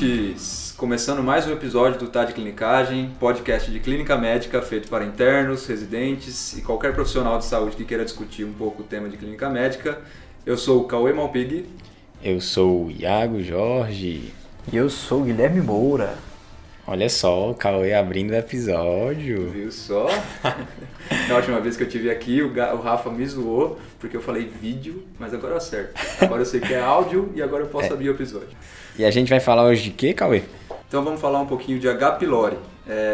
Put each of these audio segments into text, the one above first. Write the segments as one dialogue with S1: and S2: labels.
S1: ouvintes! Começando mais um episódio do Tá de Clinicagem, podcast de clínica médica feito para internos, residentes e qualquer profissional de saúde que queira discutir um pouco o tema de clínica médica. Eu sou o Cauê Malpig.
S2: Eu sou o Iago Jorge.
S3: E eu sou o Guilherme Moura.
S2: Olha só, o Cauê abrindo o episódio.
S1: Viu só? Na última vez que eu estive aqui, o Rafa me zoou porque eu falei vídeo, mas agora eu acerto. Agora eu sei que é áudio e agora eu posso abrir o episódio.
S2: E a gente vai falar hoje de quê, Cauê?
S1: Então vamos falar um pouquinho de H. pylori.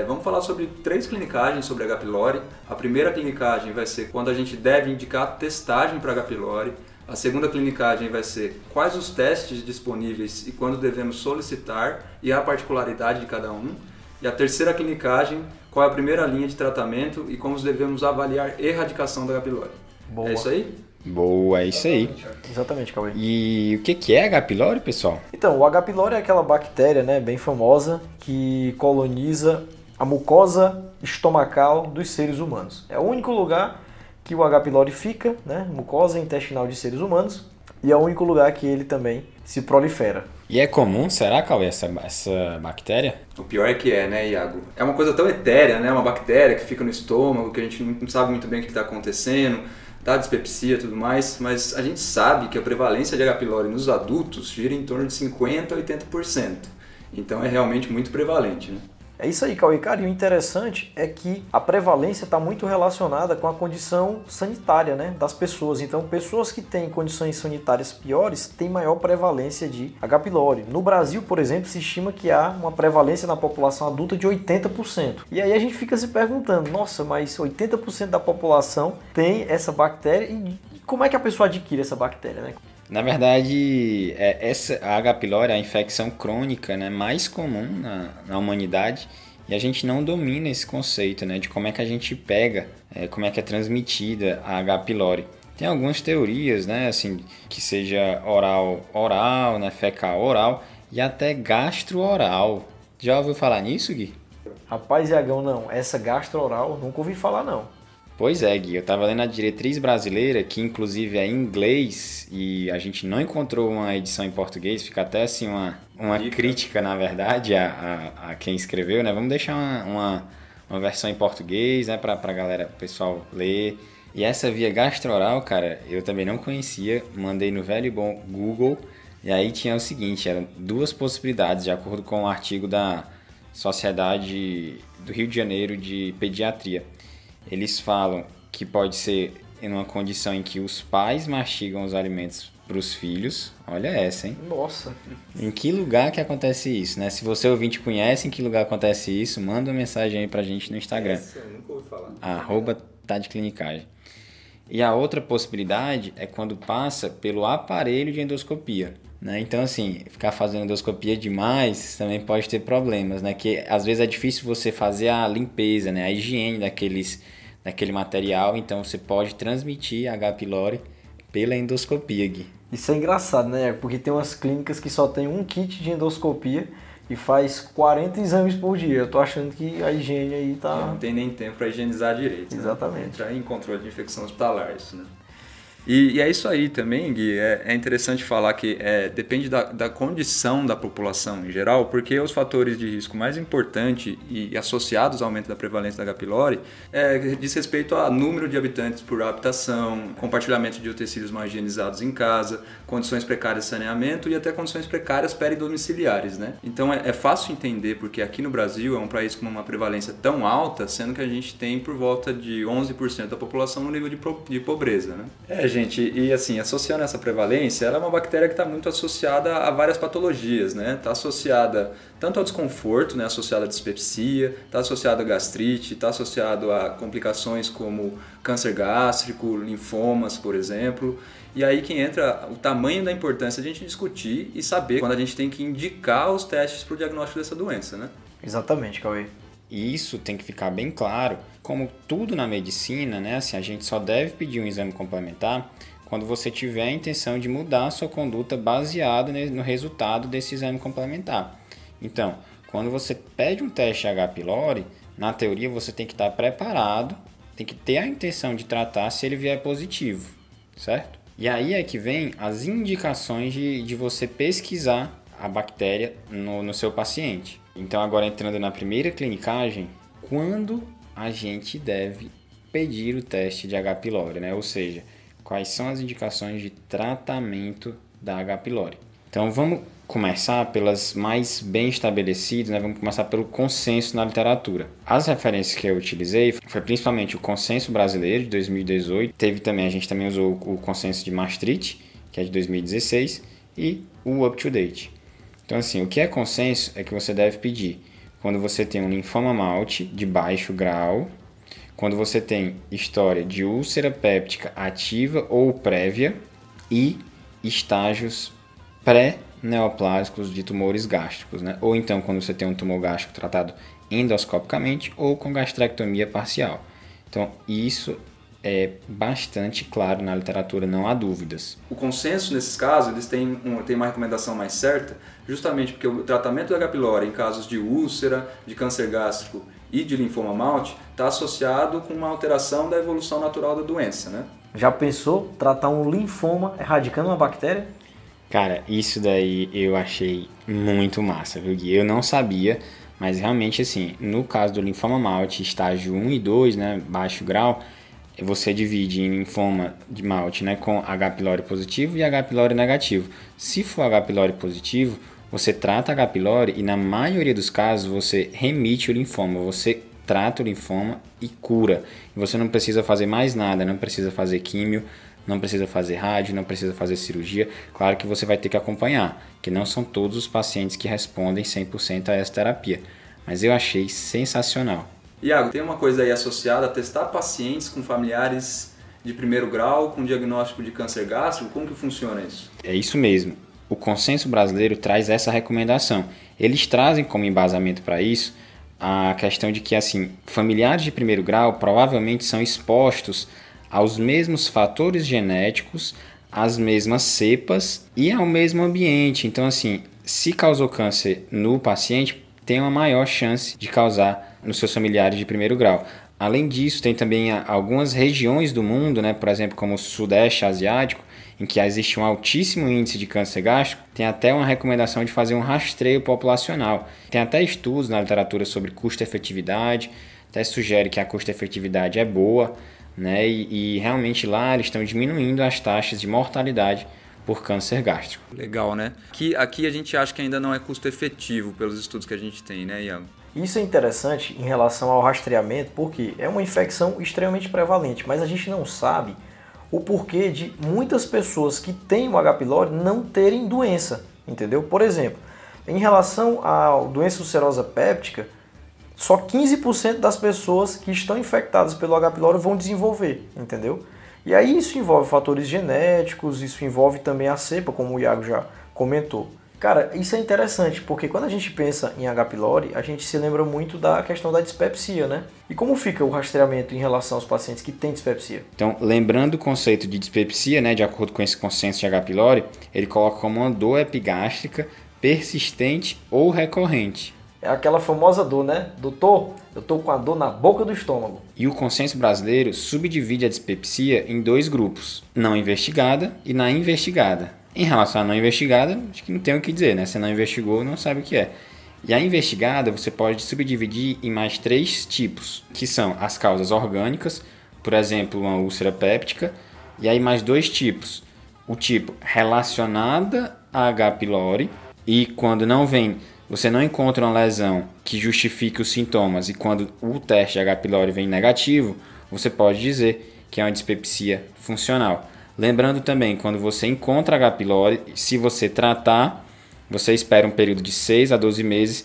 S1: Vamos falar sobre 3 clinicagens sobre H. pylori. A primeira clinicagem vai ser quando a gente deve indicar testagem para H. pylori. A segunda clinicagem vai ser quais os testes disponíveis e quando devemos solicitar e a particularidade de cada um. E a terceira clinicagem, qual é a primeira linha de tratamento e como devemos avaliar erradicação da H. pylori.
S3: Boa.
S1: É isso aí?
S2: Boa, é isso aí.
S3: Exatamente, Cauê.
S2: E o que é H. pylori, pessoal?
S3: Então, o H. pylori é aquela bactéria, bem famosa, que coloniza a mucosa estomacal dos seres humanos. É o único lugar que o H. pylori fica, mucosa intestinal de seres humanos, e é o único lugar que ele também se prolifera.
S2: E é comum, será, Cauê, essa bactéria?
S1: O pior é que né, Iago? É uma coisa tão etérea, né? Uma bactéria que fica no estômago, que a gente não sabe muito bem o que está acontecendo, dá dispepsia e tudo mais, mas a gente sabe que a prevalência de H. pylori nos adultos gira em torno de 50% a 80%. Então é realmente muito prevalente, né?
S3: É isso aí, Cauê. Cara, e o interessante é que a prevalência está muito relacionada com a condição sanitária, das pessoas. Então, pessoas que têm condições sanitárias piores têm maior prevalência de H. pylori. No Brasil, por exemplo, se estima que há uma prevalência na população adulta de 80%. E aí a gente fica se perguntando, nossa, mas 80% da população tem essa bactéria e como é que a pessoa adquire essa bactéria, né?
S2: Na verdade, a H. pylori é a infecção crônica, mais comum na humanidade, e a gente não domina esse conceito, de como é que a gente pega, como é que é transmitida a H. pylori. Tem algumas teorias, assim, que seja oral, fecal oral e até gastro-oral. Já ouviu falar nisso, Gui?
S3: Rapaz, Iagão, não. Essa gastro-oral, nunca ouvi falar, não.
S2: Pois é, Gui, eu estava lendo a diretriz brasileira, que inclusive é em inglês, e a gente não encontrou uma edição em português, fica até assim uma crítica, na verdade, a quem escreveu, Vamos deixar uma versão em português, para a galera, o pessoal ler. E essa via gastro-oral, cara, eu também não conhecia, mandei no velho e bom Google, e aí tinha o seguinte, eram 2 possibilidades, de acordo com o artigo da Sociedade do Rio de Janeiro de Pediatria. Eles falam que pode ser em uma condição em que os pais mastigam os alimentos para os filhos. Olha essa, hein?
S3: Nossa!
S2: Em que lugar que acontece isso, Se você ouvinte conhece em que lugar acontece isso, manda uma mensagem aí pra gente no Instagram.
S1: Essa eu nunca ouvi falar.
S2: @tadeclinicagem. E a outra possibilidade é quando passa pelo aparelho de endoscopia. Então, assim, ficar fazendo endoscopia demais também pode ter problemas, Que às vezes é difícil você fazer a limpeza, a higiene daquele material, então você pode transmitir H. pylori pela endoscopia, Gui.
S3: Isso é engraçado, Porque tem umas clínicas que só tem um kit de endoscopia e faz 40 exames por dia. Eu tô achando que a higiene aí tá...
S1: Não tem nem tempo para higienizar direito.
S3: Exatamente.
S1: Entrar em controle de infecção hospitalar, isso, E é isso aí também, Gui, é interessante falar que depende da condição da população em geral, porque os fatores de risco mais importantes e associados ao aumento da prevalência da H. pylori diz respeito a número de habitantes por habitação, compartilhamento de utensílios mal higienizados em casa, condições precárias de saneamento e até condições precárias peridomiciliares, Então é fácil entender porque aqui no Brasil é um país com uma prevalência tão alta, sendo que a gente tem por volta de 11% da população no nível de pobreza, gente, e assim, associando essa prevalência, ela é uma bactéria que está muito associada a várias patologias, Está associada tanto ao desconforto, associada à dispepsia, está associada à gastrite, está associado a complicações como câncer gástrico, linfomas, por exemplo. E aí que entra o tamanho da importância de a gente discutir e saber quando a gente tem que indicar os testes para o diagnóstico dessa doença,
S3: Exatamente, Cauê.
S2: E isso tem que ficar bem claro, como tudo na medicina, Assim, a gente só deve pedir um exame complementar quando você tiver a intenção de mudar a sua conduta baseada no resultado desse exame complementar. Então, quando você pede um teste H. pylori, na teoria você tem que estar preparado, tem que ter a intenção de tratar se ele vier positivo, certo? E aí é que vem as indicações de você pesquisar a bactéria no seu paciente. Então, agora entrando na primeira clinicagem, quando a gente deve pedir o teste de H. pylori, né? Ou seja, quais são as indicações de tratamento da H. pylori. Então, vamos começar pelas mais bem estabelecidas, né? Vamos começar pelo consenso na literatura. As referências que eu utilizei foi principalmente o consenso brasileiro de 2018, a gente também usou o consenso de Maastricht, que é de 2016, e o Up to Date. Então, assim, o que é consenso é que você deve pedir quando você tem um linfoma malte de baixo grau, quando você tem história de úlcera péptica ativa ou prévia e estágios pré-neoplásicos de tumores gástricos, né? Ou então quando você tem um tumor gástrico tratado endoscopicamente ou com gastrectomia parcial. Então, isso é bastante claro na literatura, não há dúvidas.
S1: O consenso, nesses casos, eles têm uma recomendação mais certa, justamente porque o tratamento do H. pylori em casos de úlcera, de câncer gástrico e de linfoma malte está associado com uma alteração da evolução natural da doença, né?
S3: Já pensou tratar um linfoma erradicando uma bactéria?
S2: Cara, isso daí eu achei muito massa, viu, Gui? Eu não sabia, mas realmente, assim, no caso do linfoma malte, estágio 1 e 2, né, baixo grau, você divide em linfoma de malte, né, com H. pylori positivo e H. pylori negativo. Se for H. pylori positivo, você trata H. pylori e na maioria dos casos você remite o linfoma, você trata o linfoma e cura. Você não precisa fazer mais nada, não precisa fazer químio, não precisa fazer rádio, não precisa fazer cirurgia. Claro que você vai ter que acompanhar, que não são todos os pacientes que respondem 100% a essa terapia. Mas eu achei sensacional.
S1: Iago, tem uma coisa aí associada a testar pacientes com familiares de primeiro grau com diagnóstico de câncer gástrico? Como que funciona isso?
S2: É isso mesmo. O consenso brasileiro traz essa recomendação. Eles trazem como embasamento para isso a questão de que, assim, familiares de primeiro grau provavelmente são expostos aos mesmos fatores genéticos, às mesmas cepas e ao mesmo ambiente. Então, assim, se causou câncer no paciente, tem uma maior chance de causar nos seus familiares de primeiro grau. Além disso, tem também algumas regiões do mundo, né, por exemplo, como o Sudeste Asiático, em que existe um altíssimo índice de câncer gástrico, tem até uma recomendação de fazer um rastreio populacional. Tem até estudos na literatura sobre custo-efetividade, até sugere que a custo-efetividade é boa, né, e realmente lá eles estão diminuindo as taxas de mortalidade por câncer gástrico.
S1: Legal, né? Aqui a gente acha que ainda não é custo efetivo pelos estudos que a gente tem, né, Iago?
S3: Isso é interessante em relação ao rastreamento, porque é uma infecção extremamente prevalente, mas a gente não sabe o porquê de muitas pessoas que têm o H. pylori não terem doença, entendeu? Por exemplo, em relação à doença ulcerosa péptica, só 15% das pessoas que estão infectadas pelo H. pylori vão desenvolver, entendeu? E aí isso envolve fatores genéticos, isso envolve também a cepa, como o Iago já comentou. Cara, isso é interessante, porque quando a gente pensa em H. pylori, a gente se lembra muito da questão da dispepsia, né? E como fica o rastreamento em relação aos pacientes que têm dispepsia?
S2: Então, lembrando o conceito de dispepsia, né, de acordo com esse consenso de H. pylori, ele coloca como uma dor epigástrica persistente ou recorrente.
S3: É aquela famosa dor, né? Doutor, eu tô com a dor na boca do estômago.
S2: E o consenso brasileiro subdivide a dispepsia em dois grupos, não investigada e na investigada. Em relação à não investigada, acho que não tem o que dizer, né? Você não investigou, não sabe o que é. E a investigada você pode subdividir em mais 3 tipos, que são as causas orgânicas, por exemplo, uma úlcera péptica, e aí mais 2 tipos. O tipo relacionada a H. pylori, e quando você não encontra uma lesão que justifique os sintomas, e quando o teste de H. pylori vem negativo, você pode dizer que é uma dispepsia funcional. Lembrando também, quando você encontra H. pylori, se você tratar, você espera um período de 6 a 12 meses.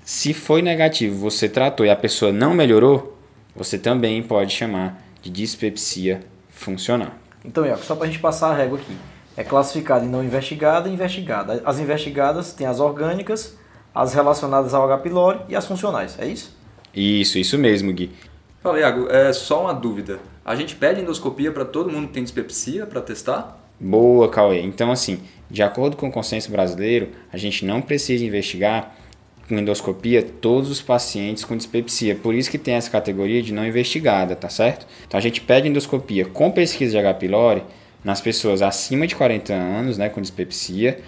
S2: Se foi negativo, você tratou e a pessoa não melhorou, você também pode chamar de dispepsia funcional.
S3: Então, Iaco, só para a gente passar a régua aqui. É classificado em não investigada e investigada. As investigadas têm as orgânicas, as relacionadas ao H. pylori e as funcionais, é isso?
S2: Isso mesmo, Gui.
S1: Fala, Iago, é só uma dúvida. A gente pede endoscopia para todo mundo que tem dispepsia para testar?
S2: Boa, Cauê. Então, assim, de acordo com o consenso brasileiro, a gente não precisa investigar com endoscopia todos os pacientes com dispepsia. Por isso que tem essa categoria de não investigada, tá certo? Então, a gente pede endoscopia com pesquisa de H. pylori nas pessoas acima de 40 anos, né, com dispepsia,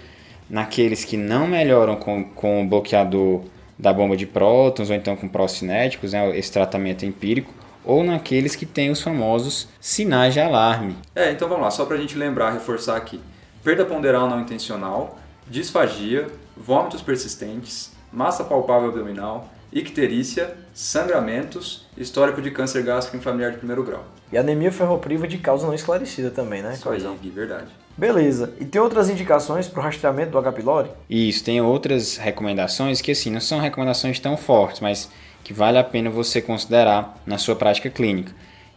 S2: naqueles que não melhoram com o bloqueador da bomba de prótons, ou então com procinéticos, né, esse tratamento empírico, ou naqueles que têm os famosos sinais de alarme.
S1: Então vamos lá, só para a gente lembrar, reforçar aqui. Perda ponderal não intencional, disfagia, vômitos persistentes, massa palpável abdominal, icterícia, sangramentos, histórico de câncer gástrico em familiar de primeiro grau.
S3: E anemia ferropriva de causa não esclarecida também, né?
S1: Isso aí, verdade.
S3: Beleza. E tem outras indicações para o rastreamento do H. pylori?
S2: Isso, tem outras recomendações que assim, não são recomendações tão fortes, mas que vale a pena você considerar na sua prática clínica,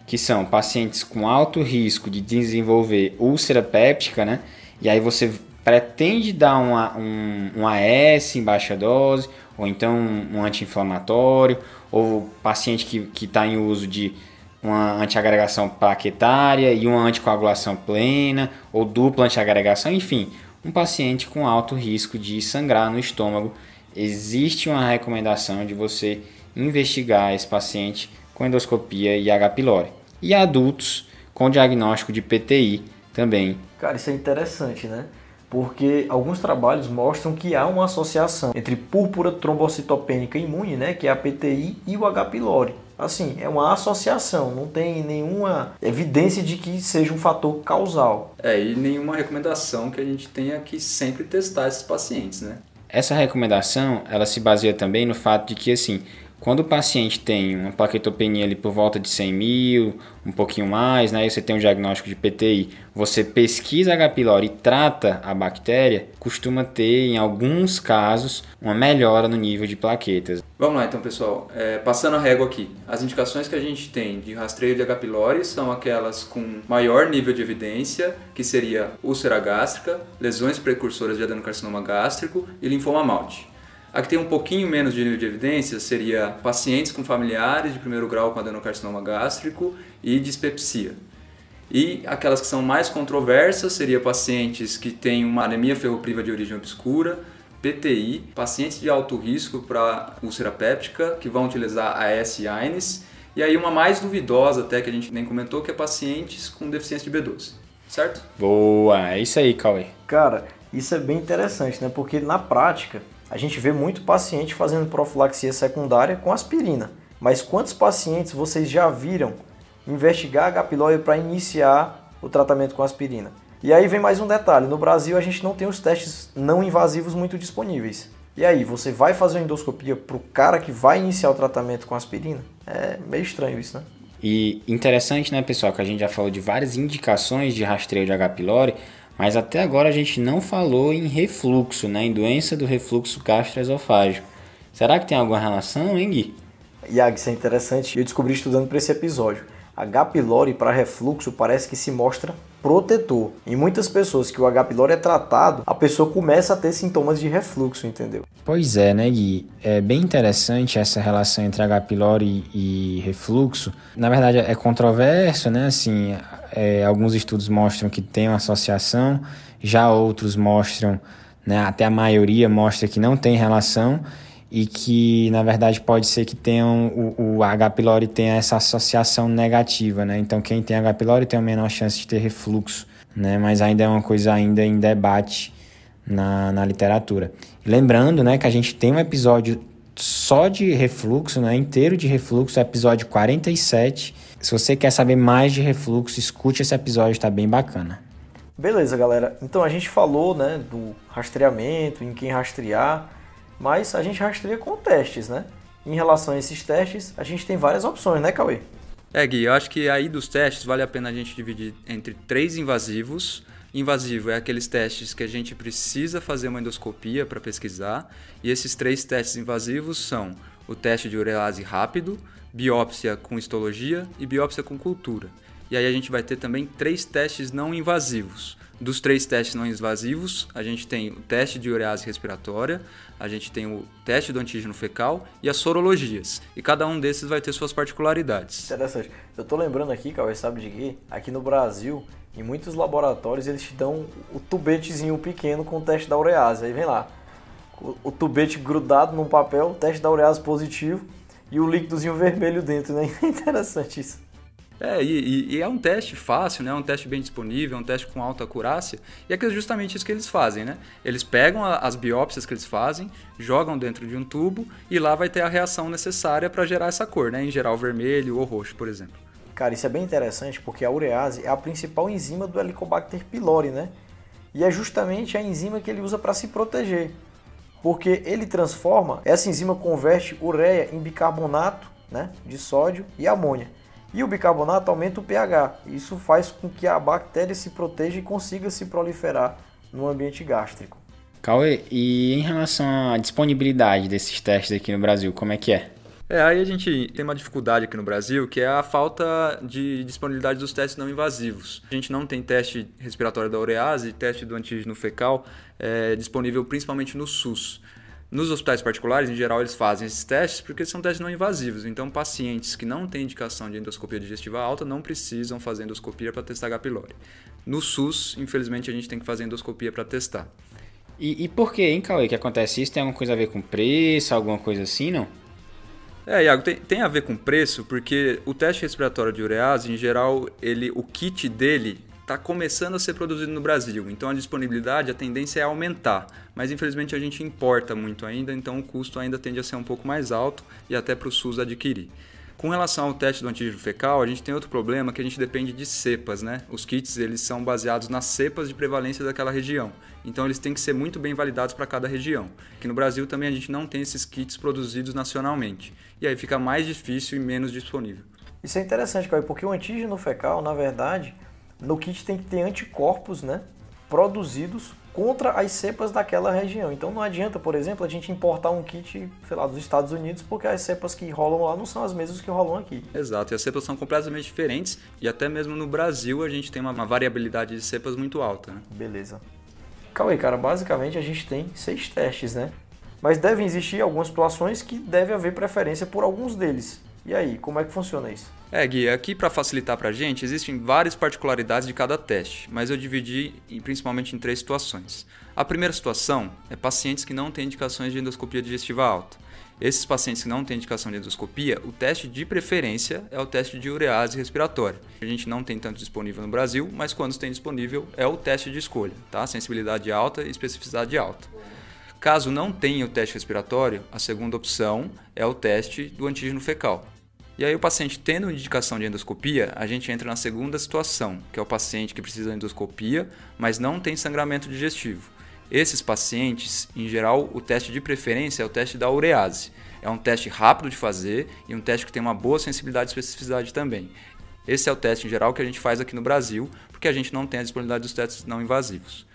S2: que são pacientes com alto risco de desenvolver úlcera péptica, né? E aí você pretende dar um AS em baixa dose, ou então um anti-inflamatório, ou paciente que está em uso de uma antiagregação plaquetária e uma anticoagulação plena, ou dupla antiagregação, enfim, um paciente com alto risco de sangrar no estômago. Existe uma recomendação de você investigar esse paciente com endoscopia e H. pylori. E adultos com diagnóstico de PTI também.
S3: Cara, isso é interessante, né? Porque alguns trabalhos mostram que há uma associação entre púrpura trombocitopênica imune, né, que é a PTI, e o H. pylori. Assim, é uma associação, não tem nenhuma evidência de que seja um fator causal.
S1: E nenhuma recomendação que a gente tenha que sempre testar esses pacientes, né?
S2: Essa recomendação, ela se baseia também no fato de que, assim, quando o paciente tem uma plaquetopenia ali por volta de 100 mil, um pouquinho mais, né, e você tem um diagnóstico de PTI, você pesquisa H. pylori e trata a bactéria, costuma ter, em alguns casos, uma melhora no nível de plaquetas.
S1: Vamos lá então, pessoal. Passando a régua aqui. As indicações que a gente tem de rastreio de H. pylori são aquelas com maior nível de evidência, que seria úlcera gástrica, lesões precursoras de adenocarcinoma gástrico e linfoma Malte. A que tem um pouquinho menos de nível de evidência seria pacientes com familiares de primeiro grau com adenocarcinoma gástrico e dispepsia. E aquelas que são mais controversas seria pacientes que têm uma anemia ferropriva de origem obscura, PTI, pacientes de alto risco para úlcera péptica que vão utilizar AS/AINES, e aí uma mais duvidosa até que a gente nem comentou, que é pacientes com deficiência de B12, certo?
S2: Boa, é isso aí, Cauê.
S3: Cara, isso é bem interessante, né? Porque na prática a gente vê muito paciente fazendo profilaxia secundária com aspirina. Mas quantos pacientes vocês já viram investigar H. pylori para iniciar o tratamento com aspirina? E aí vem mais um detalhe, no Brasil a gente não tem os testes não invasivos muito disponíveis. E aí, você vai fazer uma endoscopia para o cara que vai iniciar o tratamento com aspirina? É meio estranho isso, né?
S2: E interessante, né, pessoal, que a gente já falou de várias indicações de rastreio de H. pylori, mas até agora a gente não falou em refluxo, né, em doença do refluxo gastroesofágico. Será que tem alguma relação, hein, Gui?
S3: Iag, isso é interessante. Eu descobri estudando para esse episódio. H. pylori para refluxo parece que se mostra protetor. Em muitas pessoas que o H. pylori é tratado, a pessoa começa a ter sintomas de refluxo, entendeu?
S2: Pois é, né, Gui? É bem interessante essa relação entre H. pylori e refluxo. Na verdade, é controverso, né? Assim, alguns estudos mostram que tem uma associação, já outros mostram, né, até a maioria mostra que não tem relação, e que, na verdade, pode ser que tenham, o H. pylori tenha essa associação negativa, né? Então, quem tem H. pylori tem a menor chance de ter refluxo, né? Mas ainda é uma coisa ainda em debate na literatura. E lembrando, né, que a gente tem um episódio só de refluxo, né, inteiro de refluxo, episódio 47. Se você quer saber mais de refluxo, escute esse episódio, está bem bacana.
S3: Beleza, galera. Então, a gente falou, né, do rastreamento, em quem rastrear, mas a gente rastreia com testes, né? Em relação a esses testes, a gente tem várias opções, né, Cauê?
S1: Gui, eu acho que aí dos testes vale a pena a gente dividir entre 3 invasivos. Invasivo é aqueles testes que a gente precisa fazer uma endoscopia para pesquisar. E esses 3 testes invasivos são o teste de urease rápido, biópsia com histologia e biópsia com cultura. E aí a gente vai ter também 3 testes não invasivos. Dos 3 testes não invasivos, a gente tem o teste de urease respiratória, a gente tem o teste do antígeno fecal e as sorologias. E cada um desses vai ter suas particularidades.
S3: Interessante. Eu tô lembrando aqui, Cauê, sabe de quê? Aqui no Brasil, em muitos laboratórios, eles te dão o tubetezinho pequeno com o teste da urease. Aí vem lá, o tubete grudado num papel, teste da urease positivo e o líquidozinho vermelho dentro, né? Interessante isso.
S1: E é um teste fácil, né? É um teste bem disponível, é um teste com alta acurácia, e é justamente isso que eles fazem, né? Eles pegam as biópsias que eles fazem, jogam dentro de um tubo e lá vai ter a reação necessária para gerar essa cor, né? Em geral vermelho ou roxo, por exemplo.
S3: Cara, isso é bem interessante porque a urease é a principal enzima do Helicobacter pylori, né? E é justamente a enzima que ele usa para se proteger, porque ele transforma, essa enzima converte ureia em bicarbonato, né, de sódio e amônia. E o bicarbonato aumenta o pH. Isso faz com que a bactéria se proteja e consiga se proliferar no ambiente gástrico.
S2: Cauê, e em relação à disponibilidade desses testes aqui no Brasil, como é que é?
S1: Aí a gente tem uma dificuldade aqui no Brasil, que é a falta de disponibilidade dos testes não invasivos. A gente não tem teste respiratório da urease, teste do antígeno fecal disponível principalmente no SUS. Nos hospitais particulares, em geral, eles fazem esses testes porque são testes não invasivos. Então, pacientes que não têm indicação de endoscopia digestiva alta não precisam fazer endoscopia para testar H. pylori. No SUS, infelizmente, a gente tem que fazer endoscopia para testar.
S2: E por que, hein, Cauê, que acontece isso? Tem alguma coisa a ver com preço, alguma coisa assim, não?
S1: Iago, tem a ver com preço, porque o teste respiratório de urease, em geral, o kit dele está começando a ser produzido no Brasil. Então a disponibilidade, a tendência é aumentar. Mas infelizmente a gente importa muito ainda, então o custo ainda tende a ser um pouco mais alto e até para o SUS adquirir. Com relação ao teste do antígeno fecal, a gente tem outro problema que a gente depende de cepas, né? Os kits eles são baseados nas cepas de prevalência daquela região. Então eles têm que ser muito bem validados para cada região. Aqui no Brasil também a gente não tem esses kits produzidos nacionalmente. E aí fica mais difícil e menos disponível.
S3: Isso é interessante, Caio, porque o antígeno fecal, na verdade, no kit tem que ter anticorpos, né, produzidos contra as cepas daquela região. Então não adianta, por exemplo, a gente importar um kit, sei lá, dos Estados Unidos, porque as cepas que rolam lá não são as mesmas que rolam aqui.
S1: Exato, e as cepas são completamente diferentes e até mesmo no Brasil a gente tem uma variabilidade de cepas muito alta, né?
S3: Beleza. Cauê, cara, basicamente a gente tem 6 testes, né? Mas devem existir algumas situações que deve haver preferência por alguns deles. E aí, como é que funciona isso?
S1: Gui, aqui para facilitar para a gente, existem várias particularidades de cada teste, mas eu dividi principalmente em 3 situações. A primeira situação é pacientes que não têm indicações de endoscopia digestiva alta. Esses pacientes que não têm indicação de endoscopia, o teste de preferência é o teste de urease respiratória. A gente não tem tanto disponível no Brasil, mas quando tem disponível é o teste de escolha, tá? Sensibilidade alta e especificidade alta. Caso não tenha o teste respiratório, a segunda opção é o teste do antígeno fecal. E aí o paciente tendo indicação de endoscopia, a gente entra na segunda situação, que é o paciente que precisa de endoscopia, mas não tem sangramento digestivo. Esses pacientes, em geral, o teste de preferência é o teste da urease. É um teste rápido de fazer e um teste que tem uma boa sensibilidade e especificidade também. Esse é o teste, em geral, que a gente faz aqui no Brasil, porque a gente não tem a disponibilidade dos testes não invasivos.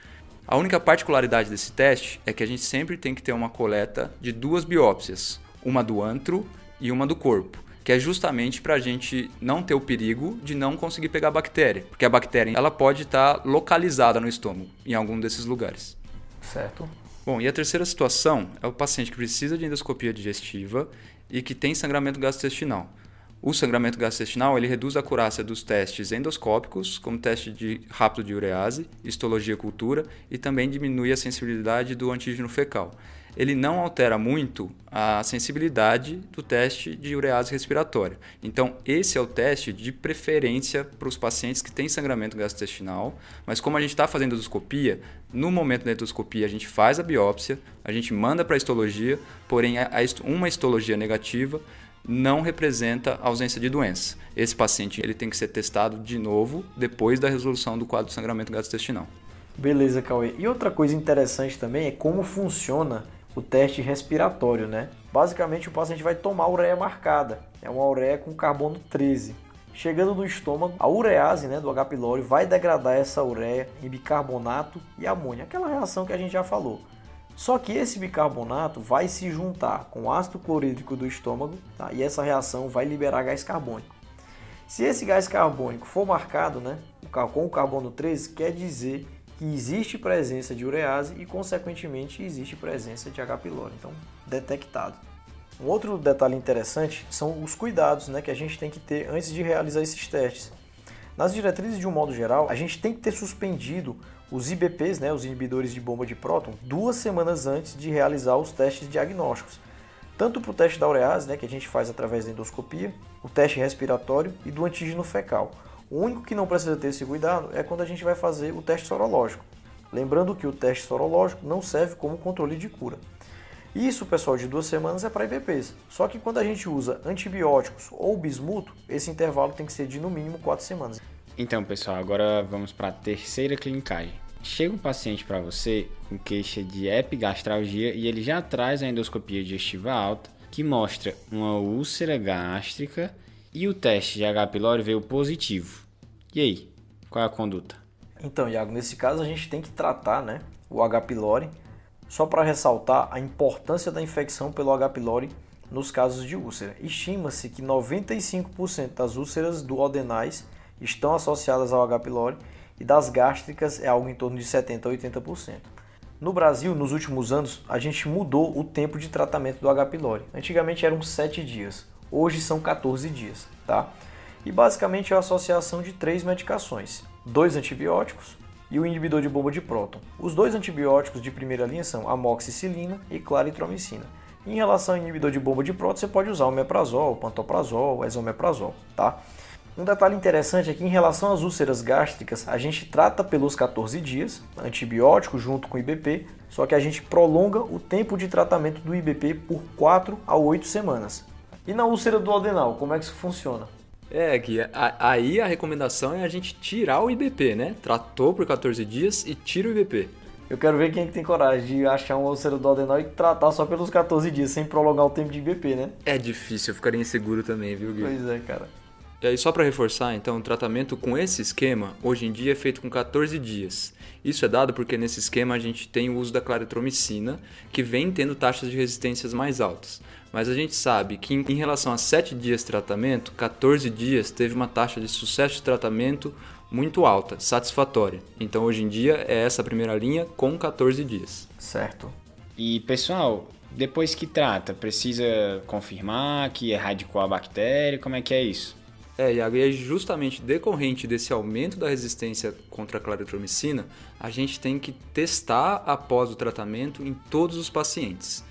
S1: A única particularidade desse teste é que a gente sempre tem que ter uma coleta de 2 biópsias, uma do antro e uma do corpo, que é justamente para a gente não ter o perigo de não conseguir pegar a bactéria, porque a bactéria ela pode estar localizada no estômago, em algum desses lugares.
S3: Certo.
S1: Bom, e a terceira situação é o paciente que precisa de endoscopia digestiva e que tem sangramento gastrointestinal. O sangramento gastrointestinal ele reduz a acurácia dos testes endoscópicos, como teste rápido de urease, histologia cultura, e também diminui a sensibilidade do antígeno fecal. Ele não altera muito a sensibilidade do teste de urease respiratória. Então, esse é o teste de preferência para os pacientes que têm sangramento gastrointestinal, mas como a gente está fazendo endoscopia, no momento da endoscopia a gente faz a biópsia, a gente manda para a histologia, porém uma histologia negativa não representa ausência de doença. Esse paciente ele tem que ser testado de novo depois da resolução do quadro de sangramento gastrointestinal.
S3: Beleza, Cauê. E outra coisa interessante também é como funciona o teste respiratório, né? Basicamente o paciente vai tomar ureia marcada. É uma ureia com carbono 13. Chegando no estômago, a urease, né, do H. pylori vai degradar essa ureia em bicarbonato e amônia, aquela reação que a gente já falou. Só que esse bicarbonato vai se juntar com o ácido clorídrico do estômago, tá? E essa reação vai liberar gás carbônico. Se esse gás carbônico for marcado, né, com o carbono 13, quer dizer que existe presença de urease e, consequentemente, existe presença de H. pylori. Então, detectado. Um outro detalhe interessante são os cuidados, né, que a gente tem que ter antes de realizar esses testes. Nas diretrizes, de um modo geral, a gente tem que ter suspendido os IBPs, né, os inibidores de bomba de próton, 2 semanas antes de realizar os testes diagnósticos. tanto para o teste da urease, né, que a gente faz através da endoscopia, o teste respiratório e do antígeno fecal. O único que não precisa ter esse cuidado é quando a gente vai fazer o teste sorológico. Lembrando que o teste sorológico não serve como controle de cura. Isso, pessoal, de 2 semanas é para IBPs. Só que quando a gente usa antibióticos ou bismuto, esse intervalo tem que ser de no mínimo 4 semanas.
S2: Então, pessoal, agora vamos para a terceira clinicagem. Chega um paciente para você com queixa de epigastralgia e ele já traz a endoscopia digestiva alta, que mostra uma úlcera gástrica e o teste de H. pylori veio positivo. E aí, qual é a conduta?
S3: Então, Iago, nesse caso a gente tem que tratar, né, o H. pylori, só para ressaltar a importância da infecção pelo H. pylori nos casos de úlcera. Estima-se que 95% das úlceras duodenais estão associadas ao H. pylori e das gástricas é algo em torno de 70% a 80%. No Brasil, nos últimos anos, a gente mudou o tempo de tratamento do H. pylori. Antigamente eram 7 dias, hoje são 14 dias, tá? E basicamente é a associação de 3 medicações, 2 antibióticos e o inibidor de bomba de próton. Os 2 antibióticos de primeira linha são amoxicilina e claritromicina. Em relação ao inibidor de bomba de próton, você pode usar o omeprazol, o pantoprazol, o esomeprazol, tá? Um detalhe interessante é que em relação às úlceras gástricas, a gente trata pelos 14 dias, antibiótico junto com IBP, só que a gente prolonga o tempo de tratamento do IBP por 4 a 8 semanas. E na úlcera duodenal, como é que isso funciona?
S1: Gui, aí a recomendação é a gente tirar o IBP, né? Tratou por 14 dias e tira o IBP.
S3: Eu quero ver quem é que tem coragem de achar uma úlcera duodenal e tratar só pelos 14 dias, sem prolongar o tempo de IBP, né?
S1: É difícil, eu ficaria inseguro também, viu, Gui?
S3: Pois é, cara.
S1: E aí, só para reforçar, então, o tratamento com esse esquema, hoje em dia, é feito com 14 dias. Isso é dado porque nesse esquema a gente tem o uso da claritromicina, que vem tendo taxas de resistências mais altas. Mas a gente sabe que em relação a 7 dias de tratamento, 14 dias teve uma taxa de sucesso de tratamento muito alta, satisfatória. Então, hoje em dia, é essa a primeira linha com 14 dias.
S3: Certo.
S2: E, pessoal, depois que trata, precisa confirmar que erradicou a bactéria? Como é que é isso?
S1: Iago, e é justamente decorrente desse aumento da resistência contra a claritromicina, a gente tem que testar após o tratamento em todos os pacientes.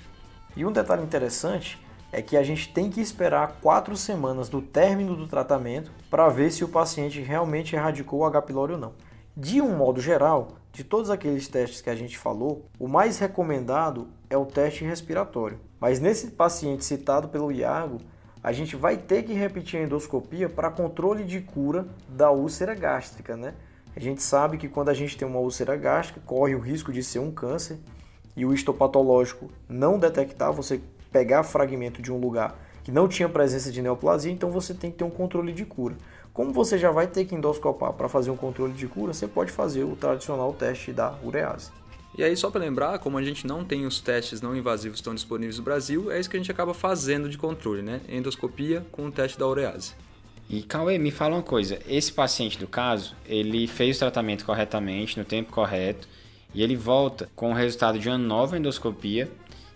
S3: E um detalhe interessante é que a gente tem que esperar 4 semanas do término do tratamento para ver se o paciente realmente erradicou o H. pylori ou não. De um modo geral, de todos aqueles testes que a gente falou, o mais recomendado é o teste respiratório. Mas nesse paciente citado pelo Iago, a gente vai ter que repetir a endoscopia para controle de cura da úlcera gástrica, né? A gente sabe que quando a gente tem uma úlcera gástrica, corre o risco de ser um câncer e o histopatológico não detectar, você pegar fragmento de um lugar que não tinha presença de neoplasia, então você tem que ter um controle de cura. Como você já vai ter que endoscopar para fazer um controle de cura, você pode fazer o tradicional teste da urease.
S1: E aí, só para lembrar, como a gente não tem os testes não invasivos tão disponíveis no Brasil, é isso que a gente acaba fazendo de controle, né? Endoscopia com o teste da urease.
S2: E Cauê, me fala uma coisa, esse paciente do caso, ele fez o tratamento corretamente, no tempo correto, e ele volta com o resultado de uma nova endoscopia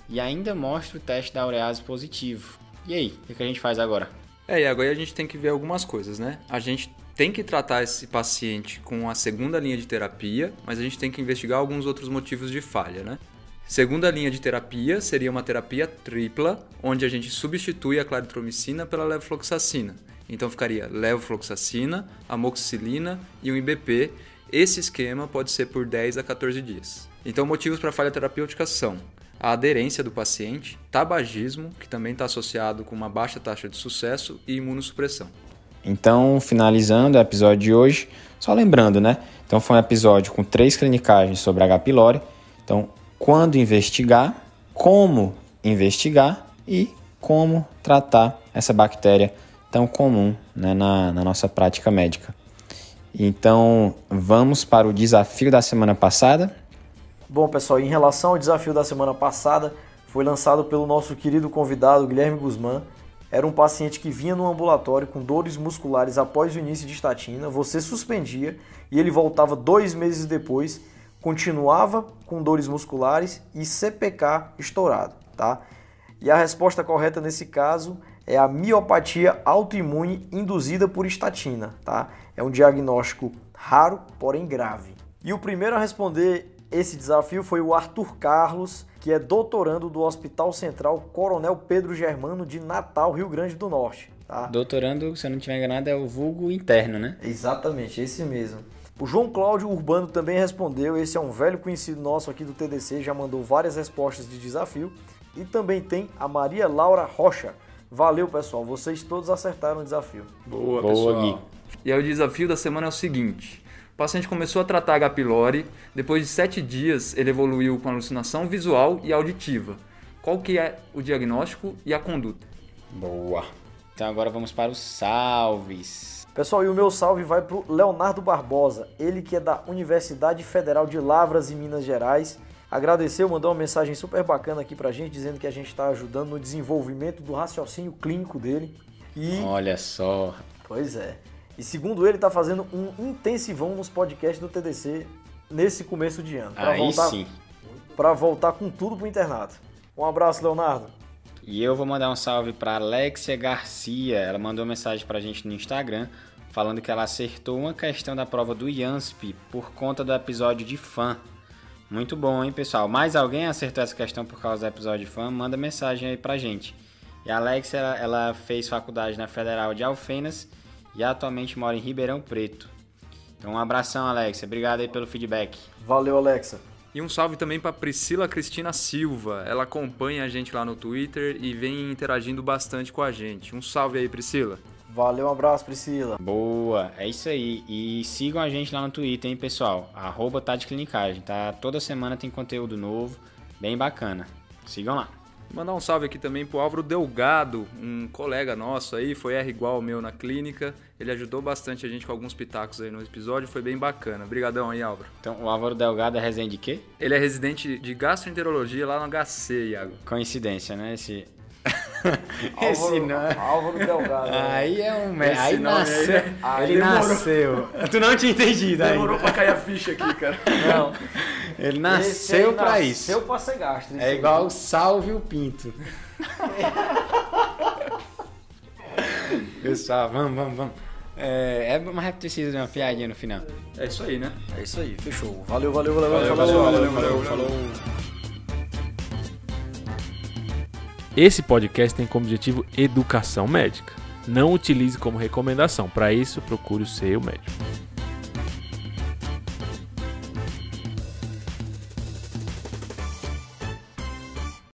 S2: e ainda mostra o teste da urease positivo. E aí, o que a gente faz agora?
S1: E agora a gente tem que ver algumas coisas, né? A gente tem que tratar esse paciente com a segunda linha de terapia, mas a gente tem que investigar alguns outros motivos de falha, né? Segunda linha de terapia seria uma terapia tripla, onde a gente substitui a claritromicina pela levofloxacina. Então ficaria levofloxacina, amoxicilina e um IBP. Esse esquema pode ser por 10 a 14 dias. Então motivos para falha terapêutica são a aderência do paciente, tabagismo, que também está associado com uma baixa taxa de sucesso, e imunossupressão.
S2: Então, finalizando o episódio de hoje, só lembrando, né? Então foi um episódio com 3 clinicagens sobre H. pylori. Então, quando investigar, como investigar e como tratar essa bactéria tão comum, né, na nossa prática médica. Então, vamos para o desafio da semana passada.
S3: Bom, pessoal, em relação ao desafio da semana passada, foi lançado pelo nosso querido convidado Guilherme Guzmán. Era um paciente que vinha no ambulatório com dores musculares após o início de estatina, você suspendia e ele voltava 2 meses depois, continuava com dores musculares e CPK estourado, tá? E a resposta correta nesse caso é a miopatia autoimune induzida por estatina, tá? É um diagnóstico raro, porém grave. E o primeiro a responder esse desafio foi o Arthur Carlos, que é doutorando do Hospital Central Coronel Pedro Germano de Natal, Rio Grande do Norte. Tá?
S2: Doutorando, se eu não estiver enganado, é o vulgo interno, né?
S3: Exatamente, esse mesmo. O João Cláudio Urbano também respondeu, esse é um velho conhecido nosso aqui do TDC, já mandou várias respostas de desafio. E também tem a Maria Laura Rocha. Valeu, pessoal, vocês todos acertaram o desafio.
S1: Boa, pessoal. Gui. E aí o desafio da semana é o seguinte: o paciente começou a tratar H. pylori, depois de 7 dias ele evoluiu com alucinação visual e auditiva. Qual que é o diagnóstico e a conduta?
S2: Boa. Então agora vamos para os salves.
S3: Pessoal, e o meu salve vai para o Leonardo Barbosa, ele que é da Universidade Federal de Lavras, em Minas Gerais. Agradeceu, mandou uma mensagem super bacana aqui pra gente, dizendo que a gente está ajudando no desenvolvimento do raciocínio clínico dele. E...
S2: olha só.
S3: Pois é. E segundo ele, está fazendo um intensivão nos podcasts do TDC nesse começo de ano.
S2: Sim.
S3: Para voltar com tudo pro internato. Um abraço, Leonardo.
S2: E eu vou mandar um salve para Alexia Garcia. Ela mandou uma mensagem pra gente no Instagram, falando que ela acertou uma questão da prova do IANSP por conta do episódio de fã. Muito bom, hein, pessoal? Mais alguém acertou essa questão por causa do episódio de fã? Manda mensagem aí pra gente. E a Alexia, ela fez faculdade na Federal de Alfenas e atualmente mora em Ribeirão Preto. Então um abração, Alexia. Obrigado aí pelo feedback.
S3: Valeu, Alexa.
S1: E um salve também para Priscila Cristina Silva. Ela acompanha a gente lá no Twitter e vem interagindo bastante com a gente. Um salve aí, Priscila.
S3: Valeu, um abraço, Priscila.
S2: Boa, é isso aí. E sigam a gente lá no Twitter, hein, pessoal? @TadeClinicagem, tá? Toda semana tem conteúdo novo, bem bacana. Sigam lá.
S1: Mandar um salve aqui também pro Álvaro Delgado, um colega nosso aí, foi R igual ao meu na clínica. Ele ajudou bastante a gente com alguns pitacos aí no episódio, foi bem bacana. Obrigadão aí, Álvaro.
S2: Então, o Álvaro Delgado é residente de quê?
S1: Ele é residente de gastroenterologia lá no HC, Iago.
S2: Coincidência, né? Esse
S3: Álvaro Delgado.
S2: Aí é um... aí nasceu. Aí ele nasceu. Tu não tinha entendido ainda.
S1: Demorou pra cair a ficha aqui, cara.
S3: Não.
S2: Ele nasceu pra isso.
S3: Nasceu pra ser gastro.
S2: É igual o Salve o Pinto. Pessoal, vamos. Mas precisa de uma piadinha no final.
S1: É isso aí, né?
S3: É isso aí, fechou. Valeu.
S1: Valeu.
S4: Esse podcast tem como objetivo educação médica. Não utilize como recomendação. Para isso, procure o seu médico.